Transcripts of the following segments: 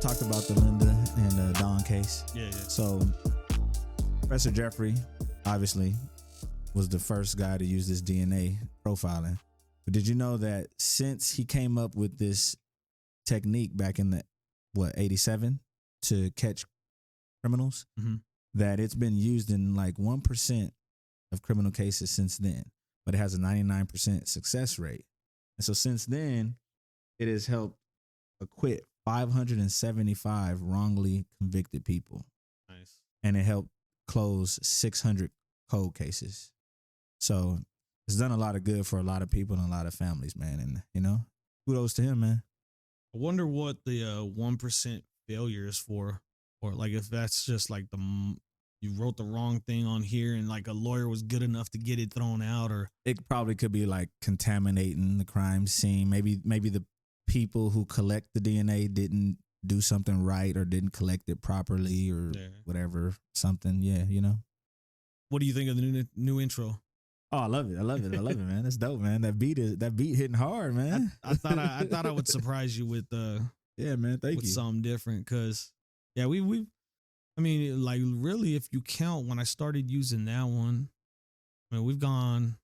talked about the Linda and Don case. Yeah. So Professor Jeffrey, obviously, was the first guy to use this DNA profiling. But did you know that since he came up with this technique back in the 87 to catch criminals, that it's been used in like 1% of criminal cases since then, but it has a 99% success rate. And so since then, it has helped acquit 575 wrongly convicted people. Nice. And it helped close 600 cold cases. So it's done a lot of good for a lot of people and a lot of families, man. And, you know, kudos to him, man. I wonder what the 1% failure is for, or like if that's just like you wrote the wrong thing on here and like a lawyer was good enough to get it thrown out, or it probably could be like contaminating the crime scene. Maybe the people who collect the DNA didn't do something right or didn't collect it properly or whatever, something. Yeah, you know. What do you think of the new intro? Oh, I love it, man. That's dope, man. That beat hitting hard, man. I thought I would surprise you with yeah, man. Thank you. Something different, because yeah, I mean, like really, if you count when I started using that one, I mean, we've gone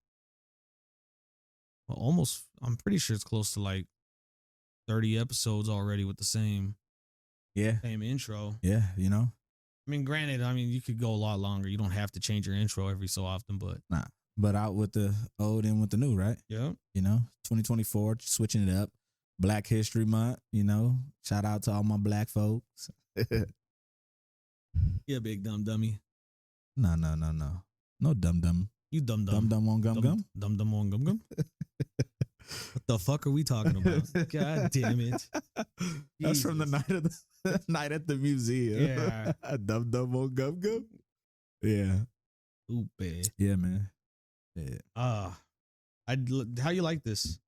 almost. I'm pretty sure it's close to like 30 episodes already with the same intro. Yeah, you know. I mean, granted, you could go a lot longer. You don't have to change your intro every so often, but nah. But out with the old and with the new, right? Yeah. You know, 2024, switching it up. Black History Month, you know. Shout out to all my black folks. Yeah, big dumb dummy. No. No dumb. You dumb. Dumb on gum. Dumb on gum. What the fuck are we talking about? God damn it. That's Jesus. From the night at the museum. Yeah. Dumb on gum. Yeah. Stupid. Yeah, man. Yeah. How you like this?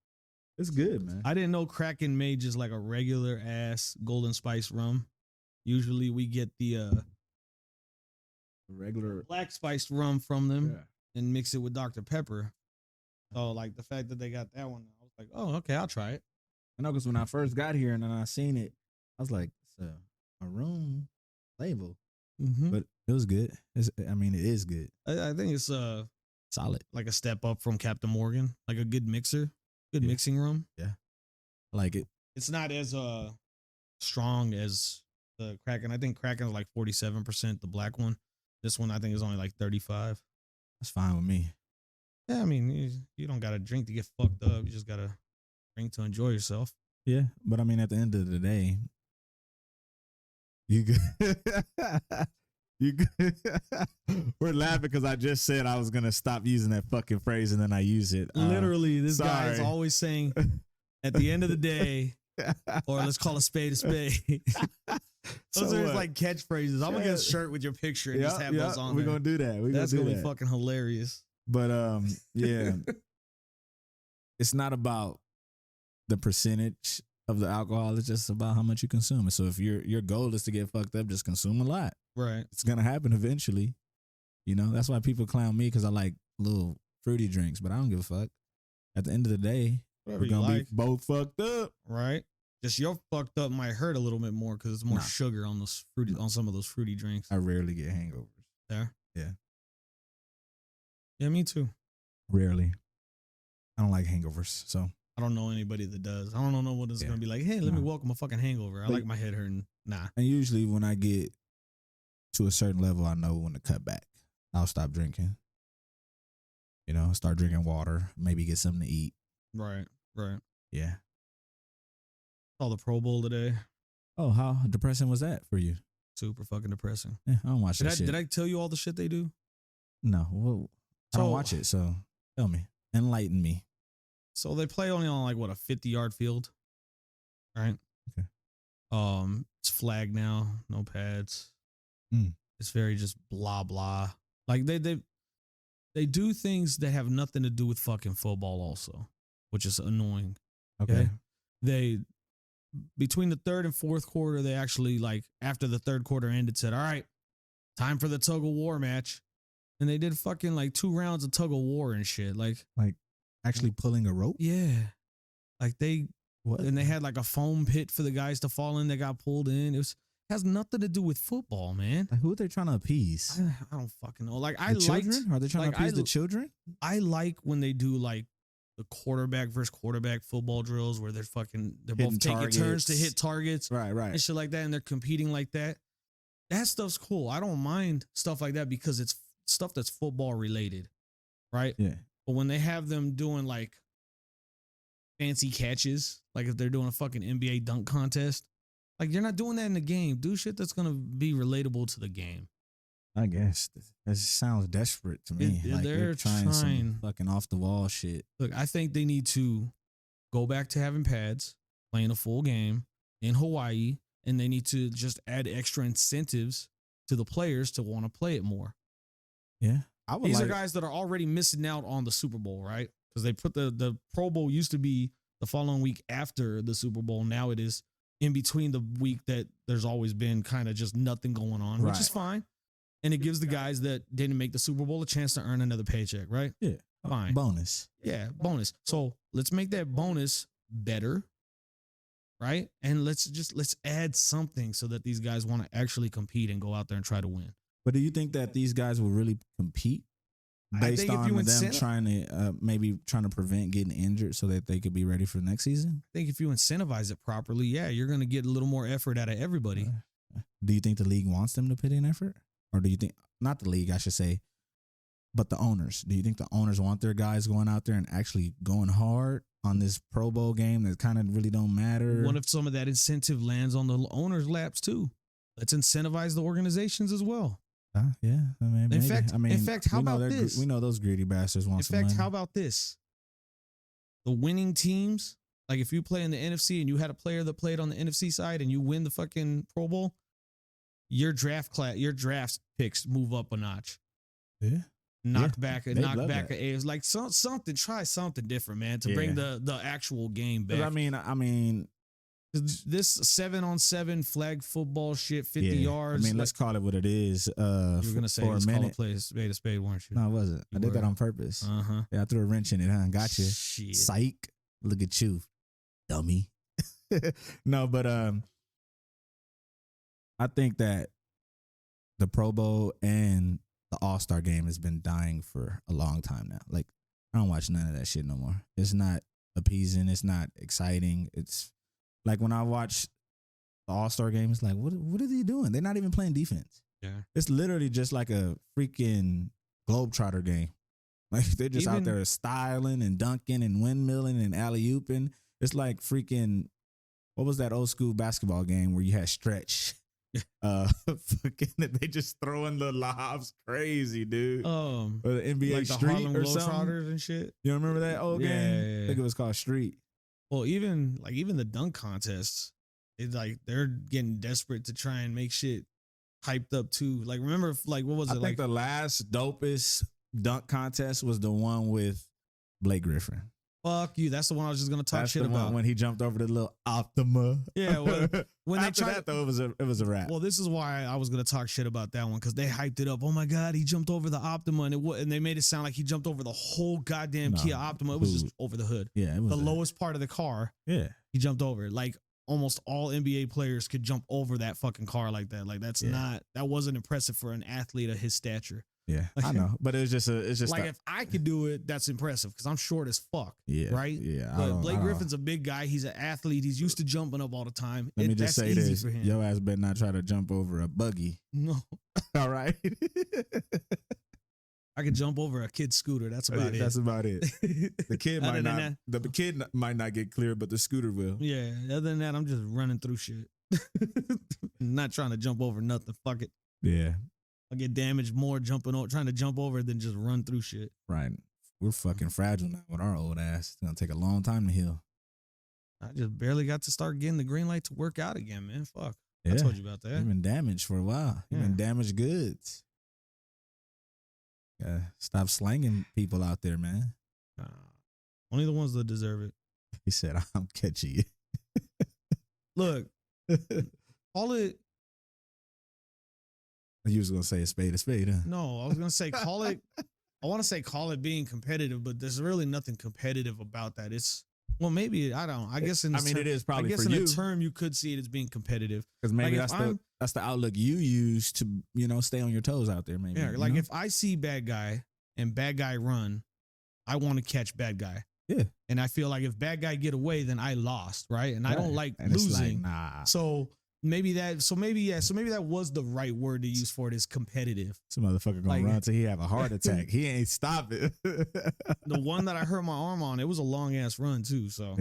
It's good, man. I didn't know Kraken made just like a regular ass golden spice rum. Usually we get the regular black spiced rum from them and mix it with Dr. Pepper. So like the fact that they got that one, I was like, oh, okay, I'll try it. I know, because when I first got here and then I seen it, I was like, it's a maroon label. But it was good. It is good. I think it's solid, like a step up from Captain Morgan, like a good mixer, good mixing rum. Yeah, I like it. It's not as strong as the Kraken. I think Kraken is like 47%. The black one, this one I think is only like 35. That's fine with me. Yeah, I mean you don't gotta drink to get fucked up. You just gotta drink to enjoy yourself. Yeah, but I mean at the end of the day, you we're laughing because I just said I was gonna stop using that fucking phrase and then I use it. Literally, this guy is always saying, at the end of the day, or let's call a spade a spade. Those are like catchphrases. I'm gonna get a shirt with your picture and just have those on. We're gonna do that. That's gonna be fucking hilarious. But yeah, it's not about the percentage of the alcohol. It's just about how much you consume. So if your goal is to get fucked up, just consume a lot. Right. It's gonna happen eventually. You know, that's why people clown me, because I like little fruity drinks, but I don't give a fuck. At the end of the day, we're gonna be both fucked up. Right. Just your fucked up might hurt a little bit more because it's more sugar on those fruity on some of those fruity drinks. I rarely get hangovers. Yeah. Yeah, me too. Rarely. I don't like hangovers, so I don't know anybody that does. I don't know what it's gonna be like. Hey, let me welcome a fucking hangover. I like my head hurting. Nah. And usually when I get to a certain level, I know when to cut back. I'll stop drinking. You know, start drinking water. Maybe get something to eat. Right. Yeah. Saw the Pro Bowl today. Oh, how depressing was that for you? Super fucking depressing. Yeah, I don't watch that shit. Did I tell you all the shit they do? No. Well, I don't watch it, so tell me. Enlighten me. So they play only on like what, a 50-yard field, right? Okay. It's flagged now, no pads. It's very just blah blah. Like they do things that have nothing to do with fucking football, also, which is annoying. Okay. They between the third and fourth quarter, they actually, like, after the third quarter ended, said, "All right, time for the tug of war match." And they did fucking like 2 rounds of tug of war and shit. Like actually pulling a rope? Yeah. Like they What? And they had like a foam pit for the guys to fall in that got pulled in. Has nothing to do with football, man. Like, who are they trying to appease? I don't fucking know. Like The children? Are they trying to appease the children? I like when they do like the quarterback versus quarterback football drills where they're both taking turns to hit targets. Right. And shit like that. And they're competing like that. That stuff's cool. I don't mind stuff like that because it's stuff that's football related. Right? Yeah. But when they have them doing like fancy catches, like if they're doing a fucking NBA dunk contest, like you're not doing that in the game. Do shit that's going to be relatable to the game. I guess that sounds desperate to me. Like they're trying some fucking off the wall shit. Look, I think they need to go back to having pads, playing a full game in Hawaii, and they need to just add extra incentives to the players to want to play it more. Yeah. These are guys that are already missing out on the Super Bowl, right? Because they put the Pro Bowl used to be the following week after the Super Bowl. Now it is in between the week that there's always been kind of just nothing going on, which is fine. And it gives the guys that didn't make the Super Bowl a chance to earn another paycheck, right? Yeah. Fine. Bonus. Yeah, bonus. So let's make that bonus better, right? And let's add something so that these guys want to actually compete and go out there and try to win. But do you think that these guys will really compete based on them trying to prevent getting injured so that they could be ready for the next season? I think if you incentivize it properly, yeah, you're going to get a little more effort out of everybody. Do you think the league wants them to put in effort? Or do you think, not the league, I should say, but the owners? Do you think the owners want their guys going out there and actually going hard on this Pro Bowl game that kind of really don't matter? What if some of that incentive lands on the owners' laps too? Let's incentivize the organizations as well. Yeah. In fact, how about this? We know those greedy bastards want some money. In fact, how about this? The winning teams, like if you play in the NFC and you had a player that played on the NFC side and you win the fucking Pro Bowl, your draft picks move up a notch. Yeah. Knock back a It's like something. Try something different, man, to bring the actual game back. I mean, this 7-on-7 flag football shit, 50 yards. I mean, let's call it what it is. You were gonna say let's call a spade a spade, weren't you? No, I wasn't. I did that on purpose. Yeah, I threw a wrench in it, huh? Gotcha. Shit. Psych. Look at you, dummy. No, but I think that the Pro Bowl and the All-Star game has been dying for a long time now. Like, I don't watch none of that shit no more. It's not appeasing. It's not exciting. It's like when I watch the All-Star game, it's like, what are they doing? They're not even playing defense. Yeah. It's literally just like a freaking Globetrotter game. Like, they're just out there styling and dunking and windmilling and alley-ooping. It's like freaking, what was that old school basketball game where you had stretch? Fucking, they just throwing the lobs crazy, dude. Or the NBA like Street the Harlem or something. Globetrotters and shit. You remember that old game? Yeah. I think it was called Street. Well, even the dunk contests, it's like they're getting desperate to try and make shit hyped up too. Like, remember, like, what was it? I think the last dopest dunk contest was the one with Blake Griffin. Fuck you. That's the one I was just gonna talk shit about. When he jumped over the little Optima. Yeah. When after that though, it was a wrap. Well, this is why I was gonna talk shit about that one, because they hyped it up. Oh my god, he jumped over the Optima, and they made it sound like he jumped over the whole goddamn Kia Optima. It was just over the hood. Yeah, it was the lowest part of the car. Yeah, he jumped over it. Like almost all NBA players could jump over that fucking car like that. Like that wasn't impressive for an athlete of his stature. Yeah, I know, but it's just like if I could do it, that's impressive because I'm short as fuck. Yeah, right. Yeah, but Blake Griffin's a big guy. He's an athlete. He's used to jumping up all the time. Let me just say this: your ass better not try to jump over a buggy. No. All right. I could jump over a kid's scooter. That's about it. That's about it. The kid might not. The kid might not get clear, but the scooter will. Yeah. Other than that, I'm just running through shit. Not trying to jump over nothing. Fuck it. Yeah. I get damaged more trying to jump over than just run through shit. Right. We're fucking fragile now with our old ass. It's gonna take a long time to heal. I just barely got to start getting the green light to work out again, man. Fuck. Yeah. I told you about that. You've been damaged for a while. You've been damaged goods. Stop slanging people out there, man. Only the ones that deserve it. He said, I'm catching you. Look, call it. You was going to say a spade, huh? No, I was going to say call it. I want to say call it being competitive, but there's really nothing competitive about that. It's Well, maybe I don't. I guess in it is probably I guess for in you a term you could see it as being competitive. because maybe Like, that's the outlook you use to stay on your toes out there. Maybe like if I see bad guy and bad guy run, I want to catch bad guy. Yeah, and I feel like if bad guy get away, then I lost, right? And I don't like and losing. It's like, nah. So maybe that was the right word to use for it is competitive. Some motherfucker gonna run till he have a heart attack. He ain't stopping. The one that I hurt my arm on, it was a long ass run too. So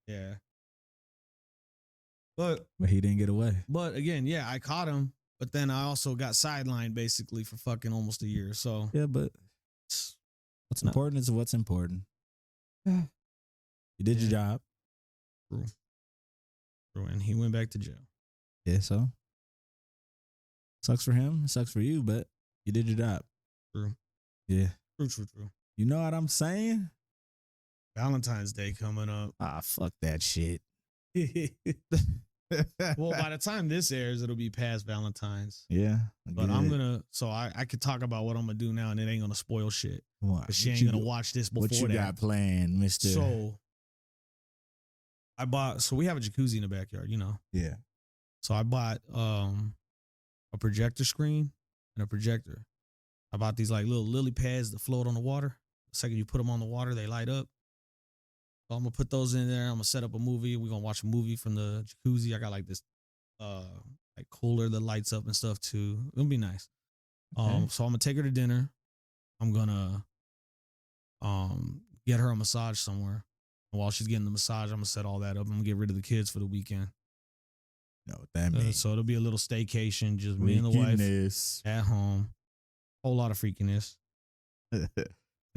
yeah. But he didn't get away. But again, yeah, I caught him. But then I also got sidelined basically for fucking almost a year. So yeah, but what's important is what's important. You did your job. True. And he went back to jail. Yeah, so sucks for him. It sucks for you, but you did your job. True. Yeah. True. You know what I'm saying? Valentine's Day coming up. Fuck that shit. Well, by the time this airs, it'll be past Valentine's. Yeah. But I could talk about what I'm going to do now and it ain't going to spoil shit. Because she ain't going to watch this before that. What you got planned, mister? So, we have a jacuzzi in the backyard, Yeah. So I bought a projector screen and a projector. I bought these like little lily pads that float on the water. The second you put them on the water, they light up. So I'm going to put those in there. I'm going to set up a movie. We're going to watch a movie from the jacuzzi. I got like this like cooler that lights up and stuff too. It'll be nice. Okay. So I'm going to take her to dinner. I'm going to get her a massage somewhere. And while she's getting the massage, I'm going to set all that up. I'm going to get rid of the kids for the weekend. Know what that means. So it'll be a little staycation, just me and the wife at home. Whole lot of freakiness.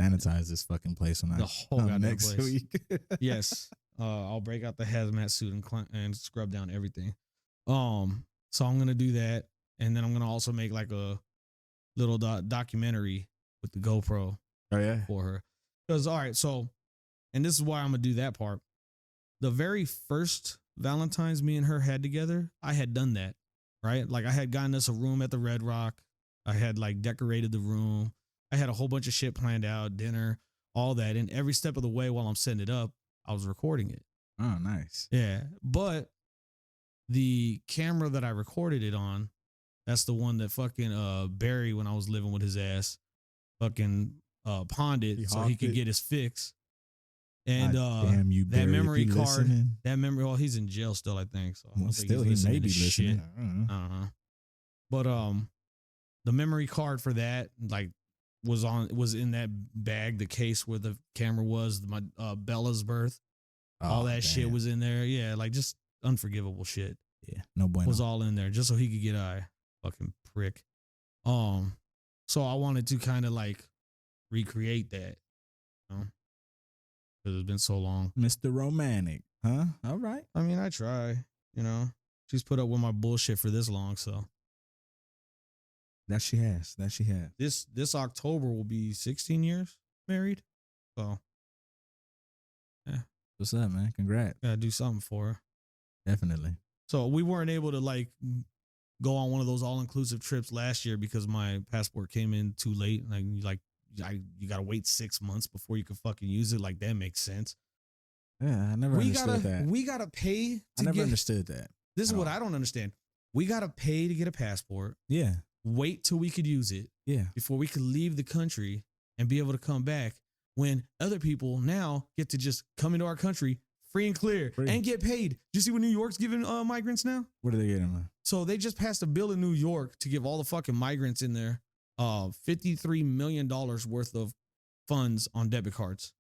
Sanitize this fucking place when the whole goddamn next place. week. Yes. I'll break out the hazmat suit and scrub down everything. So I'm gonna do that, and then I'm gonna also make like a little documentary with the GoPro. Oh yeah, for her. Because all right, so, and this is why I'm gonna do that part. The very first Valentine's me and her had together, I had done that, right? Like I had gotten us a room at the Red Rock. I had like decorated the room. I had a whole bunch of shit planned out, dinner, all that. And every step of the way while I'm setting it up, I was recording it. Oh, nice. Yeah. But the camera that I recorded it on, that's the one that fucking Barry, when I was living with his ass, fucking pawned it so he could get his fix. And damn you, Barry, that memory card, listening? well, he's in jail still, I think. So I don't think still, he's he may be listening. listening. I don't know. But the memory card for that, like, was in that bag, the case where the camera was, my Bella's birth. All that shit was in there. Yeah, like just unforgivable shit. Yeah, no bueno. Was all in there just so he could get fucking prick. So I wanted to kind of like recreate that, because it's been so long. Mr. Romantic, huh? All right. I mean, I try, She's put up with my bullshit for this long, so. That she has. This October will be 16 years married. So, yeah. What's up, man? Congrats. Gotta do something for her. Definitely. So we weren't able to like go on one of those all-inclusive trips last year because my passport came in too late. You gotta wait 6 months before you can fucking use it. Like that makes sense. Yeah, I never understood that. We gotta pay. I never understood that. This is what I don't understand. We gotta pay to get a passport. Yeah. Wait till we could use it. Yeah. Before we could leave the country and be able to come back, when other people now get to just come into our country free and clear and get paid. Do you see what New York's giving migrants now? What are they getting, man? So they just passed a bill in New York to give all the fucking migrants in there $53 million worth of funds on debit cards.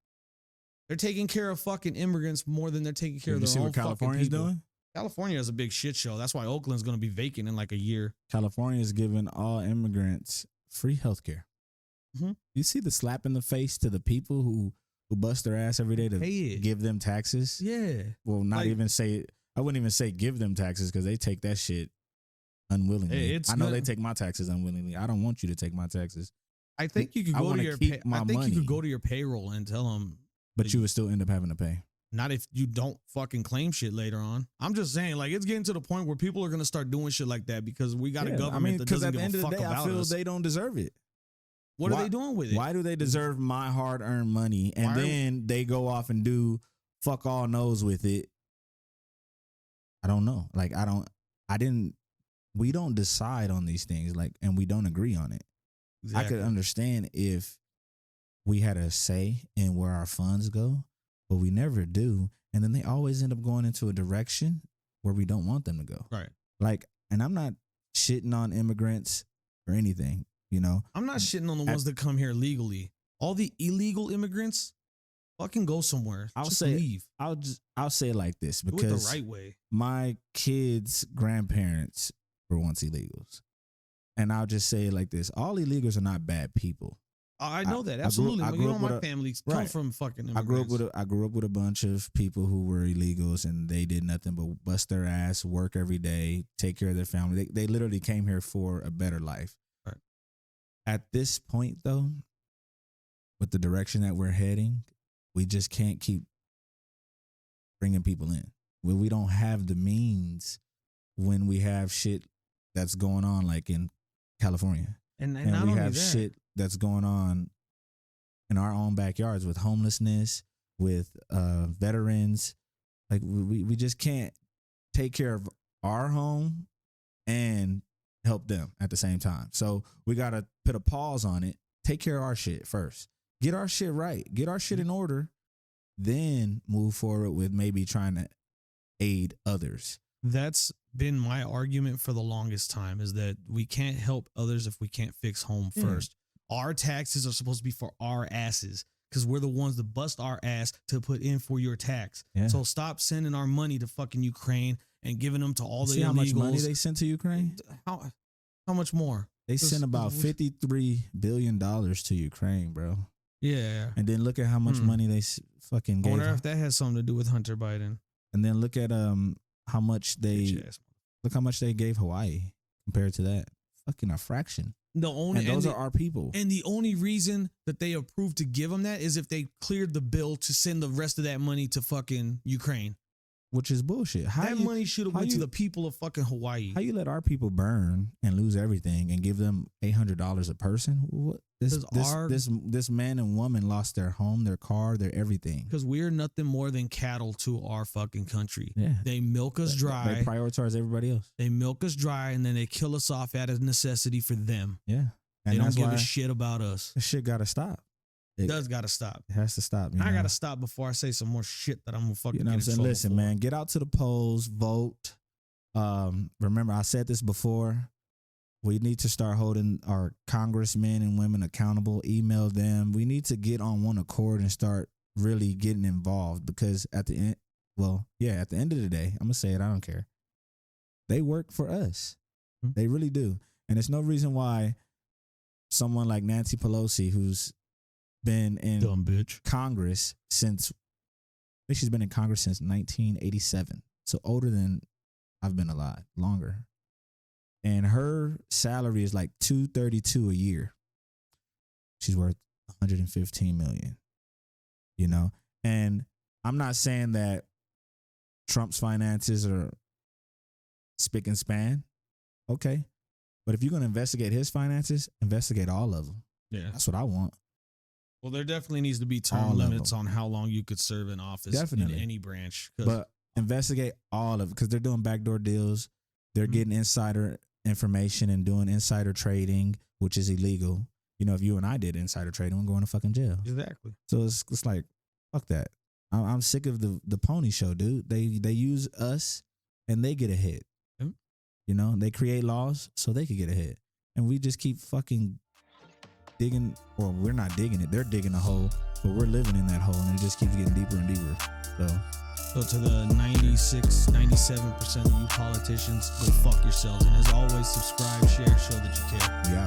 They're taking care of fucking immigrants more than they're taking care of their own fucking people. You see what California's doing? California is a big shit show. That's why Oakland's going to be vacant in like a year. California is giving all immigrants free healthcare. Mm-hmm. You see the slap in the face to the people who bust their ass every day to give them taxes? Yeah. Well, I wouldn't even say give them taxes because they take that shit unwillingly. I know they take my taxes unwillingly. I don't want you to take my taxes. I think you could go to you could go to your payroll and tell them. But you would still end up having to pay. Not if you don't fucking claim shit later on. I'm just saying, like, it's getting to the point where people are going to start doing shit like that because we got a government that doesn't give a fuck about us. Because at the end of the day, I feel they don't deserve it. What are they doing with it? Why do they deserve my hard-earned money and then they go off and do fuck all knows with it. I don't know. Like, we don't decide on these things, like, and we don't agree on it. Exactly. I could understand if we had a say in where our funds go, but we never do. And then they always end up going into a direction where we don't want them to go. Right. Like, and I'm not shitting on immigrants or anything, you know. I'm not shitting on the ones that come here legally. All the illegal immigrants, fucking go somewhere. Just leave. I'll say it like this, because do it the right way. My kids' grandparents were once illegals. And I'll just say it like this. All illegals are not bad people. I know that. Absolutely. My family come from fucking immigrants. I grew up with a bunch of people who were illegals, and they did nothing but bust their ass, work every day, take care of their family. They literally came here for a better life. Right. At this point, though, with the direction that we're heading, we just can't keep bringing people in. We don't have the means when we have shit that's going on, like in California. And we have shit that's going on in our own backyards with homelessness, with veterans. Like, we just can't take care of our home and help them at the same time. So we got to put a pause on it. Take care of our shit first. Get our shit right. Get our shit in order. Then move forward with maybe trying to aid others. That's been my argument for the longest time, is that we can't help others if we can't fix home first. Our taxes are supposed to be for our asses, because we're the ones that bust our ass to put in for your tax. Yeah. So stop sending our money to fucking Ukraine and giving them to all the illegals. How much money they sent to Ukraine? How much more? They sent about $53 billion to Ukraine, bro. Yeah. And then look at how much money they fucking gave. I wonder if that has something to do with Hunter Biden. And then look at how much they gave Hawaii compared to that. Fucking a fraction. Those are our people. And the only reason that they approved to give them that is if they cleared the bill to send the rest of that money to fucking Ukraine. Which is bullshit. Money should have went to the people of fucking Hawaii. How you let our people burn and lose everything and give them $800 a person? What? This man and woman lost their home, their car, their everything. Because we're nothing more than cattle to our fucking country. Yeah. They milk us dry. They prioritize everybody else. They milk us dry, and then they kill us off out of necessity for them. Yeah. And they don't give a shit about us. This shit gotta stop. It does gotta stop. It has to stop. I gotta stop before I say some more shit that I'm gonna fucking. You know what I'm saying? Listen, man, get out to the polls, vote. Remember, I said this before. We need to start holding our congressmen and women accountable. Email them. We need to get on one accord and start really getting involved, because at the end, at the end of the day, I'm gonna say it. I don't care. They work for us. Mm-hmm. They really do, and there's no reason why someone like Nancy Pelosi, who's been in Congress since, I think she's been in Congress since 1987. So older than I've been alive, longer. And her salary is like $232 a year. She's worth $115 million. You know? And I'm not saying that Trump's finances are spick and span. Okay. But if you're going to investigate his finances, investigate all of them. Yeah. That's what I want. Well, there definitely needs to be term limits on how long you could serve in office in any branch. But investigate all of it, because they're doing backdoor deals. They're getting insider information and doing insider trading, which is illegal. You know, if you and I did insider trading, we're going to fucking jail. Exactly. So it's like, fuck that. I'm sick of the pony show, dude. They use us and they get ahead. Mm-hmm. You know, they create laws so they could get ahead. And we just keep fucking digging, or we're not digging it. They're digging a hole, but we're living in that hole, and it just keeps getting deeper and deeper. So to the 97% of you politicians, go fuck yourselves. And as always, subscribe, share, show that you care. Yeah.